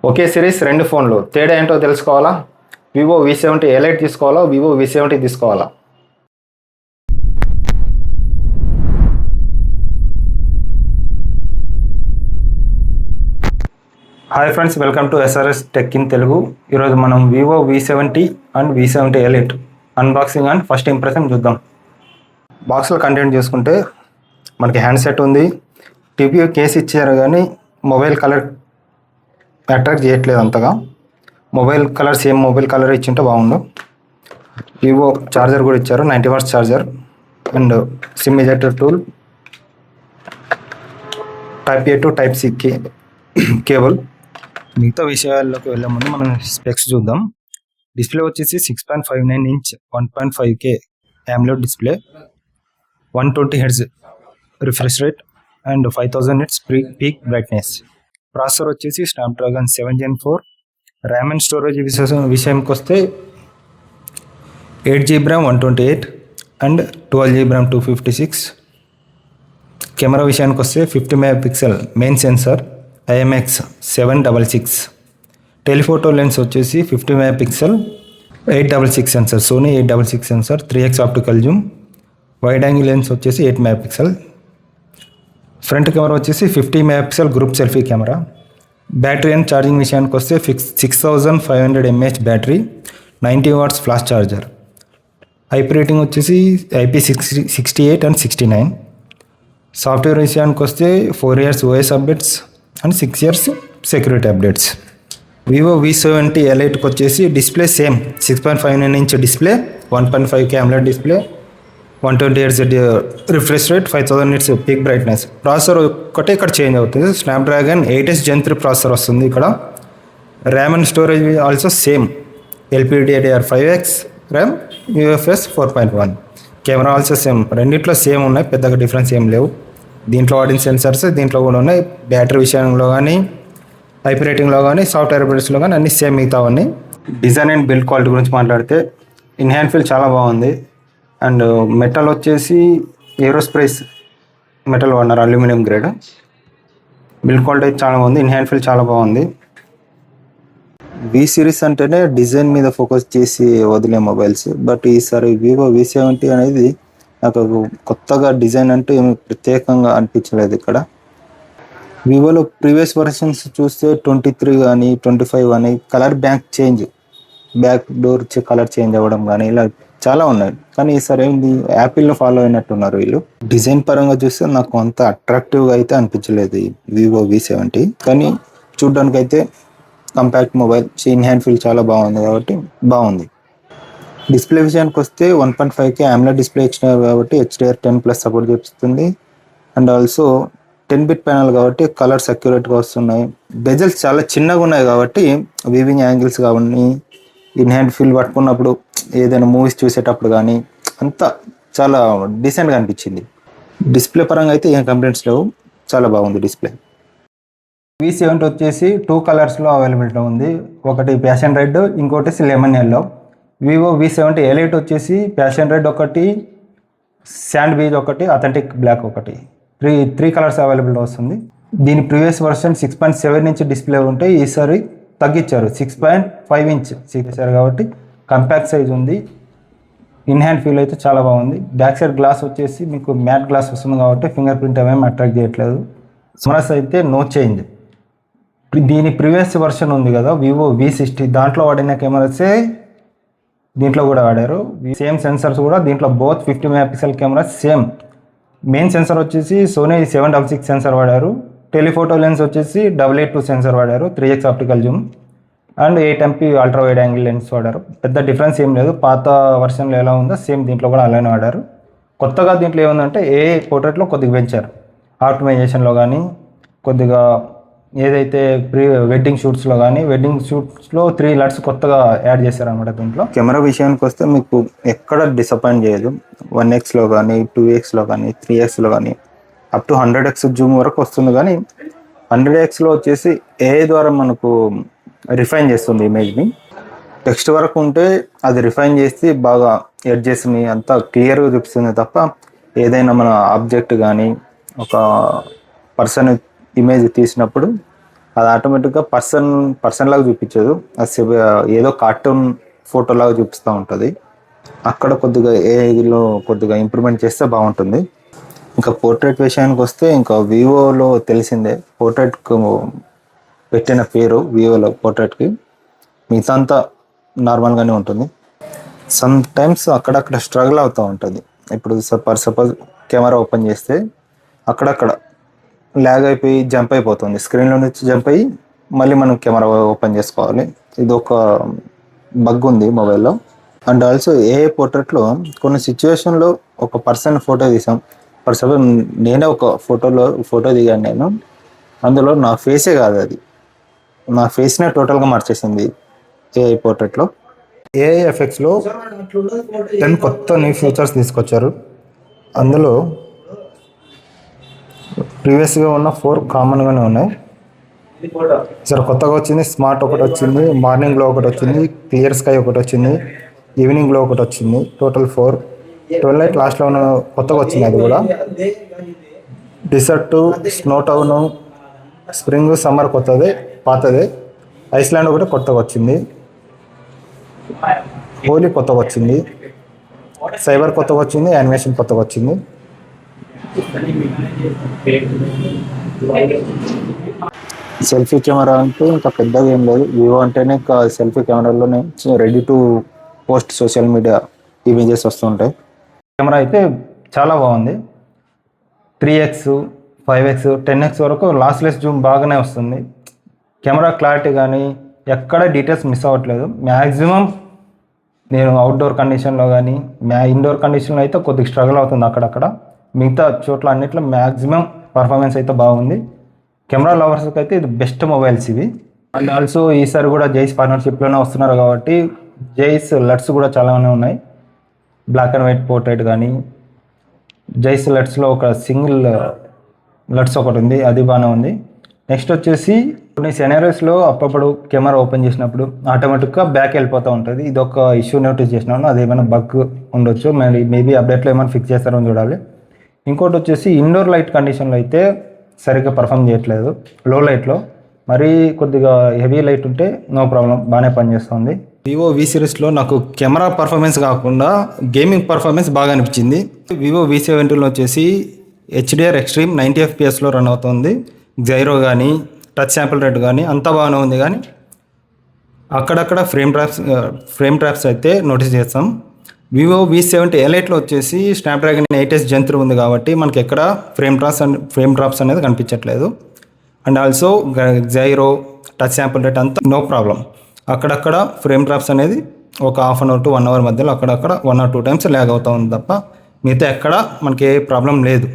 ఒకే series రెండు ఫోన్లు తేడా ఏంటో తెలుసుకోవాలా? వివో V70 ఎలైట్ తీసుకోవాలా? వివో V70 తీసుకోవాలా? Hi friends, welcome to SRS tech in Telugu. ఈరోజు మనం Vivo V70 and V70 elite unboxing and first impression చూద్దాం. బాక్స్లో కంటెంట్ చూసుకుంటే మనకి హ్యాండ్సెట్ ఉంది, TPU కేస్ ఇచ్చారు కానీ మొబైల్ కలర్ అట్రాక్ట్ చేయట్లేదు అంతగా. Mobile colour same mobile colour ఇచ్చింటే బాగుండు. వివో ఛార్జర్ కూడా ఇచ్చారు, 90 watts charger and SIM ejector tool, type A to type C cable. మిగతా విషయాల్లోకి వెళ్ళే ముందు మనం స్పెక్స్ చూద్దాం. డిస్ప్లే వచ్చేసి 6.59 inch 1.5K AMOLED display, 120 Hz refresh rate and 5000 nits peak brightness. Processor వచ్చేసి Snapdragon 7 Gen 4. RAM and storage విషయానికి వస్తే 8GB RAM 128 and 12GB RAM 256. Camera విషయానికి వస్తే 50 MP main sensor IMX 766. Telephoto lens వచ్చేసి 50 MP 866 sensor, Sony 866 sensor, 3x optical zoom. Wide angle lens వచ్చేసి 8 MP. Front camera వచ్చేసి 50 MP group selfie camera. Battery and charging విషయానికి వస్తే 6500 mAh battery, 90 watts flash charger. IP rating వచ్చేసి IP68 and 69. Software విషయానికి వస్తే 4 years OS updates and 6 years security updates. Vivo V70 ఎలైట్కి వచ్చేసి display same 6.59 inch display, 1.5K AMOLED display, 120 Hz refresh rate, 5000 nits peak brightness. Processor ఒకటే ఇక్కడ change అవుతుంది, Snapdragon 8S Gen 3 processor వస్తుంది ఇక్కడ. RAM and storage also same, LPDDR5X RAM, UFS 4.1. Camera also same, రెండిట్లో same ఉన్నాయి, పెద్దగా difference ఏం లేవు. దీంట్లో వాడిన సెన్సార్స్ దీంట్లో కూడా ఉన్నాయి. బ్యాటరీ విషయంలో కానీ, IP రేటింగ్లో కానీ, సాఫ్ట్వేర్ అప్డేట్స్లో కానీ అన్ని సేమ్ మిగతావన్నీ. డిజైన్ అండ్ బిల్డ్ క్వాలిటీ గురించి మాట్లాడితే ఇన్ హ్యాండ్ ఫీల్ చాలా బాగుంది. అండ్ మెటల్ వచ్చేసి ఏరోస్పేస్ మెటల్ వాడినారు, అల్యూమినియం గ్రేడ్. బిల్డ్ క్వాలిటీ చాలా బాగుంది, ఇన్ హ్యాండ్ ఫీల్ చాలా బాగుంది. V సిరీస్ అంటేనే డిజైన్ మీద ఫోకస్ చేసి వదిలే మొబైల్స్, బట్ ఈసారి వివో V70 అనేది నాకు కొత్తగా డిజైన్ అంటే ఏమి ప్రత్యేకంగా అనిపించలేదు ఇక్కడ. వివోలో ప్రీవియస్ వర్షన్స్ చూస్తే 23 కానీ 25 కానీ colour back door colour change అవ్వడం కానీ ఇలా చాలా ఉన్నాయి. కానీ ఈసారి ఏంది, యాపిల్ను ఫాలో అయినట్టున్నారు వీళ్ళు. డిజైన్ పరంగా చూస్తే నాకు అంత అట్రాక్టివ్గా అయితే అనిపించలేదు వివో V70. కానీ చూడ్డానికి అయితే compact mobile, in hand feel చాలా బాగుంది కాబట్టి బాగుంది. డిస్ప్లే విషయానికి వస్తే 1.5K AMOLED డిస్ప్లే ఇచ్చినారు కాబట్టి HDR10+ సపోర్ట్ చేస్తుంది. అండ్ ఆల్సో 10-bit ప్యానల్ కాబట్టి కలర్స్ అక్యురేట్గా వస్తున్నాయి. బెజల్స్ చాలా చిన్నగా ఉన్నాయి కాబట్టి వీవింగ్ యాంగిల్స్ కానీ, ఇన్ హ్యాండ్ ఫీల్ పట్టుకున్నప్పుడు ఏదైనా మూవీస్ చూసేటప్పుడు కానీ అంతా చాలా డీసెంట్గా అనిపించింది. డిస్ప్లే పరంగా అయితే ఏం కంప్లైంట్స్ లేవు, చాలా బాగుంది డిస్ప్లే. V70 వచ్చేసి 2 కలర్స్లో అవైలబిలిటీ ఉంది, ఒకటి ప్యాషన్ రెడ్, ఇంకోటి lemon yellow. Vivo V70 elite వచ్చేసి ప్యాషన్ రెడ్ ఒకటి, శాండ్ బీజ్ ఒకటి, అథెంటిక్ బ్లాక్ ఒకటి, త్రీ కలర్స్ అవైలబుల్ వస్తుంది. దీని ప్రీవియస్ వర్షన్ 6.7 ఇంచ్ డిస్ప్లే ఉంటే ఈసారి తగ్గించారు, 6.5 ఇంచ్ చేశారు కాబట్టి కంపాక్ట్ సైజ్ ఉంది. ఇన్ హ్యాండ్ ఫీల్ అయితే చాలా బాగుంది. బ్యాక్ సైడ్ గ్లాస్ వచ్చేసి మీకు మ్యాట్ గ్లాస్ వస్తుంది కాబట్టి ఫింగర్ ప్రింట్ ఏమేమి అట్రాక్ట్ చేయట్లేదు. కెమెరాస్ అయితే నో చేంజ్. దీని ప్రీవియస్ వర్షన్ ఉంది కదా వివో V60, దాంట్లో వాడిన కెమెరాసే దీంట్లో కూడా వాడారు. సేమ్ సెన్సర్స్ కూడా దీంట్లో both 50 MP camera same. Main sensor వచ్చేసి సోనీ 766 సెన్సర్ వాడారు. టెలిఫోటో లెన్స్ వచ్చేసి 882 సెన్సర్ వాడారు, 3x optical Zoom and 8 MP ultra wide angle lens వాడారు. పెద్ద డిఫరెన్స్ ఏం లేదు, పాత వర్షన్లో ఎలా ఉందో సేమ్ దీంట్లో కూడా అలానే వాడారు. కొత్తగా దీంట్లో ఏముందంటే పోర్ట్రేట్లో కొద్దిగా పెంచారు, ఆప్టిమైజేషన్లో కానీ కొద్దిగా. ఏదైతే వెడ్డింగ్ షూట్స్లో కానీ, వెడ్డింగ్ షూట్స్లో 3 LUTs కొత్తగా యాడ్ చేశారనమాట దీంట్లో. కెమెరా విషయానికి వస్తే మీకు ఎక్కడ డిసప్పాయింట్ చేయదు. 1xలో కానీ, 2xలో కానీ, 3xలో కానీ అప్ టు 100x జూమ్ వరకు వస్తుంది. కానీ 100xలో వచ్చేసి AI ద్వారా మనకు రిఫైన్ చేస్తుంది ఇమేజ్ని. టెక్స్ట్ వరకు ఉంటే అది రిఫైన్ చేసి బాగా ఎడ్జెస్ని అంతా క్లియర్గా చూపిస్తుంది తప్ప, ఏదైనా మన ఆబ్జెక్ట్ కానీ ఒక పర్సన్ ఇమేజ్ తీసినప్పుడు అది ఆటోమేటిక్గా పర్సన్ లాగా చూపించదు, అది ఏదో కార్టూన్ ఫోటో లాగా చూపిస్తూ ఉంటుంది. అక్కడ కొద్దిగా ఏఐలో కొద్దిగా ఇంప్రూవ్మెంట్ చేస్తే బాగుంటుంది. ఇంకా పోర్ట్రేట్ విషయానికి వస్తే ఇంకా వివోలో తెలిసిందే, పోర్ట్రేట్కు పెట్టిన పేరు వివోలో పోర్ట్రేట్కి, మిగతా అంతా నార్మల్గానే ఉంటుంది. సమ్ టైమ్స్ అక్కడక్కడ స్ట్రగుల్ అవుతూ ఉంటుంది. ఇప్పుడు సపోజ్ కెమెరా ఓపెన్ చేస్తే అక్కడక్కడ ల్యాగ్ అయిపోయి జంప్ అయిపోతుంది, స్క్రీన్లో నుంచి జంప్ అయ్యి మళ్ళీ మనం కెమెరా ఓపెన్ చేసుకోవాలి. ఇది ఒక బగ్ ఉంది మొబైల్లో. అండ్ ఆల్సో ఏ పోర్ట్రేట్లో కొన్ని సిచ్యువేషన్లో ఒక పర్సన్ ఫోటో తీసాం, ఫర్ సపోజ్ నేనే ఒక ఫోటో దిగాను నేను, అందులో నా ఫేసే కాదు అది, నా ఫేస్నే టోటల్గా మార్చేసింది ఏఐ పోర్ట్రేట్లో. ఏఐ ఎఫెక్ట్స్లో 10 కొత్త న్యూ ఫీచర్స్ తీసుకొచ్చారు. అందులో ప్రీవియస్గా ఉన్న 4 కామన్గానే ఉన్నాయి. సరే కొత్తగా వచ్చింది స్మార్ట్ ఒకటి వచ్చింది, మార్నింగ్ గ్లో ఒకటి వచ్చింది, క్లియర్ స్కై ఒకటి వచ్చింది, ఈవినింగ్ గ్లో ఒకటి వచ్చింది, టోటల్ 4. 12 లాస్ట్లో ఉన్న కొత్తగా వచ్చింది అది కూడా. Desert, snow town, spring, summer కొత్తదే, పాతదే. ఐస్లాండ్ ఒకటి కొత్తగా వచ్చింది, హోలీ కొత్తగా వచ్చింది, సైబర్ కొత్తగా వచ్చింది, యానిమేషన్ కొత్తగా వచ్చింది. సెల్ఫీ కెమెరా అంటే ఇంకా పెద్దగా ఏం లేదు, వివో అంటేనే ఇంకా సెల్ఫీ కెమెరాలోనే ready to post social media images వస్తుంటాయి. కెమెరా అయితే చాలా బాగుంది, 3x, 5x, 10x వరకు లాస్లెస్ జూమ్ బాగానే వస్తుంది. కెమెరా క్లారిటీ కానీ ఎక్కడ డీటెయిల్స్ మిస్ అవ్వట్లేదు. మ్యాక్సిమం నేను అవుట్డోర్ కండిషన్లో కానీ ఇండోర్ కండిషన్లో అయితే కొద్దిగా స్ట్రగుల్ అవుతుంది అక్కడక్కడ, మిగతా చోట్ల అన్నిట్లో మ్యాక్సిమం పర్ఫార్మెన్స్ అయితే బాగుంది. కెమెరా లవర్స్కి అయితే ఇది బెస్ట్ మొబైల్స్ ఇవి. అండ్ ఆల్సో ఈసారి కూడా జైస్ పార్ట్నర్షిప్లోనే వస్తున్నారు కాబట్టి జైస్ లట్స్ కూడా చాలానే ఉన్నాయి. బ్లాక్ అండ్ వైట్ పోర్ట్రేట్ కానీ జైస్ లట్స్లో ఒక సింగిల్ లట్స్ ఒకటి ఉంది, అది బాగానే ఉంది. నెక్స్ట్ వచ్చేసి కొన్ని సెనారియోస్లో అప్పుడప్పుడు కెమెరా ఓపెన్ చేసినప్పుడు ఆటోమేటిక్గా బ్యాక్ వెళ్ళిపోతూ ఉంటుంది. ఇది ఒక ఇష్యూ నోటీస్ చేసినాను, అది ఏమైనా బగ్ ఉండొచ్చు, మేబీ అప్డేట్లో ఏమైనా ఫిక్స్ చేస్తారో చూడాలి. ఇంకోటి వచ్చేసి ఇండోర్ లైట్ కండిషన్లో అయితే సరిగ్గా పర్ఫామ్ చేయట్లేదు. లో లైట్లో మరీ కొద్దిగా హెవీ లైట్ ఉంటే నో ప్రాబ్లం, బాగానే పనిచేస్తుంది. వివో వి సిరీస్లో నాకు కెమెరా పర్ఫార్మెన్స్ కాకుండా గేమింగ్ పర్ఫార్మెన్స్ బాగా అనిపించింది. వివో V70లో వచ్చేసి HDR ఎక్స్ట్రీమ్ 90 FPS రన్ అవుతుంది. జైరో కానీ టచ్ శాంపుల్ రేట్ కానీ అంతా బాగానే ఉంది, కానీ అక్కడక్కడ ఫ్రేమ్ ట్రాప్స్ అయితే నోటీస్ చేస్తాం. వివో V70 Liteలో వచ్చేసి స్నాప్డ్రాగన్ 8S Gen 3 ఉంది కాబట్టి మనకి ఎక్కడ ఫ్రేమ్ డ్రాప్స్ అనేది కనిపించట్లేదు. And also gyro touch sample rate అంతా నో ప్రాబ్లం. అక్కడక్కడ ఫ్రేమ్ డ్రాప్స్ అనేది ఒక half an hour to 1 hour మధ్యలో అక్కడక్కడ 1 or 2 టైమ్స్ ల్యాగ్ అవుతూ ఉంది తప్ప మిగతా ఎక్కడ మనకి ఏ ప్రాబ్లం లేదు.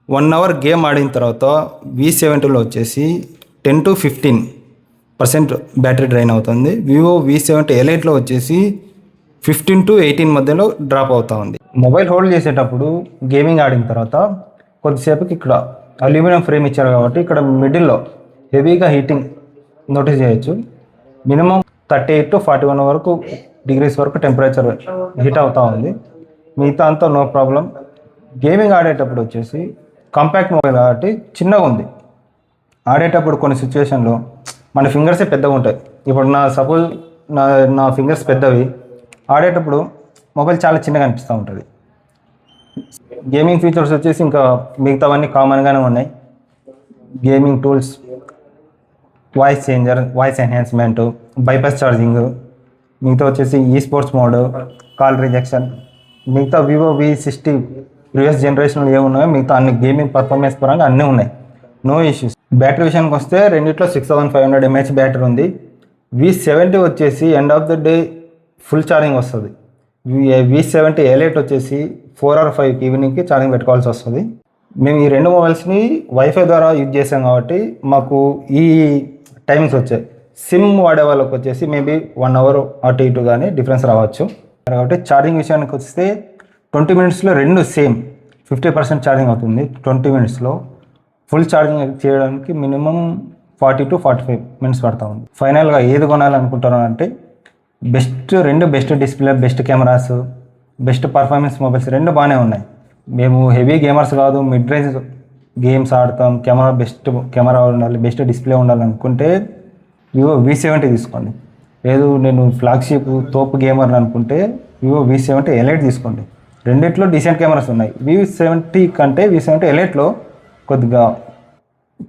1 అవర్ గేమ్ ఆడిన తర్వాత V70లో వచ్చేసి 10 to 15% బ్యాటరీ డ్రైన్ అవుతుంది. వివో V70 Liteలో వచ్చేసి 15 to 18 మధ్యలో డ్రాప్ అవుతూ ఉంది. మొబైల్ హోల్డ్ చేసేటప్పుడు గేమింగ్ ఆడిన తర్వాత కొద్దిసేపుకి ఇక్కడ అల్యూమినియం ఫ్రేమ్ ఇచ్చారు కాబట్టి ఇక్కడ మిడిల్లో హెవీగా హీటింగ్ నోటీస్ చేయొచ్చు. మినిమం 38 to 41 వరకు డిగ్రీస్ వరకు టెంపరేచర్ హీట్ అవుతూ ఉంది. మిగతా అంతా నో ప్రాబ్లం. గేమింగ్ ఆడేటప్పుడు వచ్చేసి కాంపాక్ట్ మొబైల్ కాబట్టి చిన్నగా ఉంది. ఆడేటప్పుడు కొన్ని సిచ్యువేషన్లో మన ఫింగర్సే పెద్దగా ఉంటాయి. ఇప్పుడు సపోజ్ నా ఫింగర్స్ పెద్దవి, ఆడేటప్పుడు మొబైల్ చాలా చిన్నగా అనిపిస్తూ ఉంటుంది. గేమింగ్ ఫీచర్స్ వచ్చేసి ఇంకా మిగతావన్నీ కామన్గానే ఉన్నాయి. Gaming tools, voice changer, voice enhancement, bypass charging, మిగతా వచ్చేసి ఈ స్పోర్ట్స్ మోడ్, కాల్ రిజెక్షన్, మిగతా వివో V60 ప్రీవియస్ జనరేషన్లో ఏమున్నాయో మిగతా అన్ని గేమింగ్ పర్ఫార్మెన్స్ పరంగా అన్నీ ఉన్నాయి, నో ఇష్యూస్. బ్యాటరీ విషయానికి వస్తే రెండిట్లో 6500 mAh బ్యాటరీ ఉంది. V70 వచ్చేసి end of the day full charging వస్తుంది. V70 Lite వచ్చేసి 4 or 5 ఈవినింగ్కి ఛార్జింగ్ పెట్టుకోవాల్సి వస్తుంది. మేము ఈ రెండు మొబైల్స్ని వైఫై ద్వారా యూజ్ చేసాం కాబట్టి మాకు ఈ టైమింగ్స్ వచ్చాయి. సిమ్ వాడే వాళ్ళకి వచ్చేసి మేబీ 1 అవర్ అటు ఇటు కానీ డిఫరెన్స్ రావచ్చు. కాబట్టి ఛార్జింగ్ విషయానికి వస్తే 20 minutesలో రెండు సేమ్ 50% ఛార్జింగ్ అవుతుంది. 20 minutesలో ఫుల్ ఛార్జింగ్ చేయడానికి మినిమం 40 to 45 minutes పడతా ఉంది. ఫైనల్గా ఏది కొనాలనుకుంటాను అంటే రెండు best display, best cameras, best performance mobiles రెండు బాగానే ఉన్నాయి. మేము హెవీ గేమర్స్ కాదు, మిడ్ రేంజ్ గేమ్స్ ఆడతాం, కెమెరా ఉండాలి, బెస్ట్ డిస్ప్లే ఉండాలనుకుంటే వివో V70 తీసుకోండి. లేదు నేను ఫ్లాగ్షిప్ తోపు గేమర్ అనుకుంటే వివో V70 ఎలైట్ తీసుకోండి. రెండిట్లో డీసెంట్ కెమెరాస్ ఉన్నాయి. V70 కంటే V70 ఎలైట్లో కొద్దిగా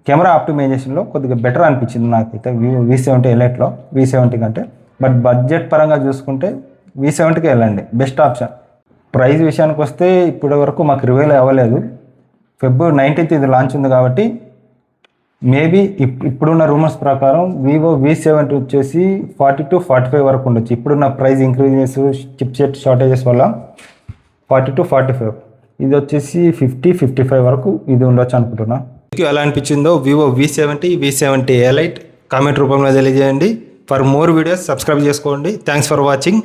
కెమెరా ఆప్టిమైజేషన్లో కొద్దిగా బెటర్ అనిపించింది నాకైతే V70 ఎలైట్లో V70 కంటే. బట్ బడ్జెట్ పరంగా చూసుకుంటే V70కి వెళ్ళండి, బెస్ట్ ఆప్షన్. ప్రైస్ విషయానికి వస్తే ఇప్పటి వరకు మాకు రివైల్ అవ్వలేదు. February 19th ఇది లాంచ్ ఉంది కాబట్టి మేబీ ఇప్పుడున్న రూమర్స్ ప్రకారం వివో V70 వచ్చేసి 40 to 45 వరకు ఉండొచ్చు. ఇప్పుడున్న ప్రైస్ ఇంక్రీజెస్, చిప్సెట్ షార్టేజెస్ వల్ల 40 to 45, ఇది వచ్చేసి 50-55 వరకు ఇది ఉండొచ్చు అనుకుంటున్నా. మీకు ఎలా అనిపించిందో వివో V70 ఎలైట్ కామెంట్ రూపంలో తెలియజేయండి. ఫర్ మోర్ వీడియోస్ సబ్స్క్రైబ్ చేసుకోండి. Thanks for watching.